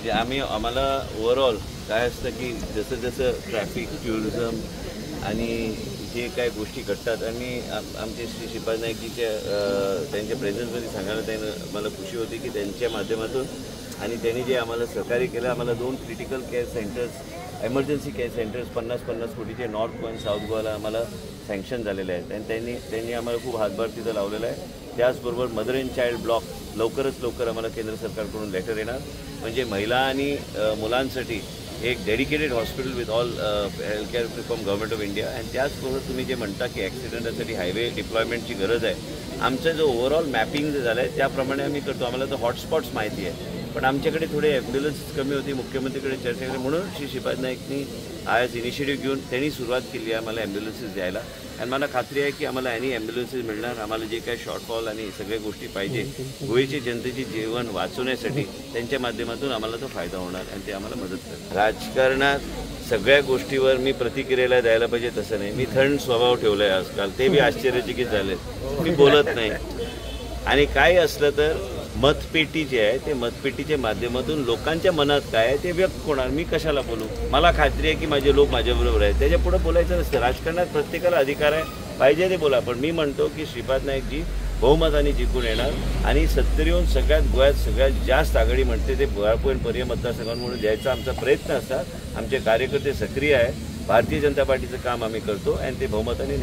म्हणजे आम्हाला ओव्हरऑल काय असतं की जसं जसं ट्रॅफिक टुरिझम आणि जे काय गोष्टी घडतात आणि आमचे श्री श्रीपाद नाईकजीच्या त्यांच्या प्रेझेन्समध्ये सांगायला त्यांना मला खुशी होती की त्यांच्या माध्यमातून आणि त्यांनी जे आम्हाला सहकार्य केलं. आम्हाला 2 critical care centres emergency care centres 50-50 कोटीचे नॉर्थ गोवा आणि साऊथ गोवाला आम्हाला सँक्शन झालेले आहेत आणि त्यांनी आम्हाला खूप हातभार तिथं लावलेला आहे. त्याचबरोबर मदर अँड चाइल्ड ब्लॉक लवकर आम्हाला केंद्र सरकारकडून लेटर येणार. म्हणजे महिला आणि मुलांसाठी एक dedicated hospital with all health care from government of India. आणि त्याचबरोबर तुम्ही जे म्हणता की ॲक्सिडेंटासाठी हायवे डिप्लॉयमेंटची गरज आहे. आमचं जो ओव्हरऑल मॅपिंग जे झालं आहे त्याप्रमाणे आम्ही करतो. आम्हाला तर हॉटस्पॉट्स माहिती आहे पण आमच्याकडे थोडे ॲम्ब्युलन्सेस कमी होती. मुख्यमंत्रीकडे चर्चा केली म्हणून श्री श्रीपाद नाईकनी आज इनिशिएटिव्ह घेऊन त्यांनी सुरुवात केली आहे आम्हाला ॲम्ब्युलन्सेस द्यायला. आणि मला खात्री आहे की आम्हाला ॲम्ब्युलन्सेस मिळणार. आम्हाला जे काही शॉर्टफॉल आणि सगळ्या गोष्टी पाहिजे गोव्याची जनतेची जीवन वाचवण्यासाठी त्यांच्या माध्यमातून आम्हाला तो फायदा होणार आणि ते आम्हाला मदत करणार. राजकारणात सगळ्या गोष्टीवर मी प्रतिक्रियेला द्यायला पाहिजे तसं नाही. मी थंड स्वभाव ठेवला आहे आजकाल. ते बी आश्चर्यचकित झाले. मी बोलत नाही आणि काय असलं तर मतपेटी जे आहे ते मतपेटीच्या माध्यमातून लोकांच्या मनात काय आहे ते व्यक्त होणार. मी कशाला बोलू. मला खात्री आहे की माझे लोक माझ्याबरोबर आहेत. त्याच्या पुढे बोलायचं नसतं. राजकारणात प्रत्येकाला अधिकार आहे पाहिजे ते बोला. पण मी म्हणतो की श्रीपाद नाईकजी बहुमताने जिंकून येणार आणि 70 येऊन गोव्यात सगळ्यात जास्त आघाडी म्हणते ते पर्याय मतदारसंघांमधून द्यायचा आमचा प्रयत्न असतात. आमचे कार्यकर्ते सक्रिय आहे. भारतीय जनता पार्टीचं काम आम्ही करतो आणि ते बहुमताने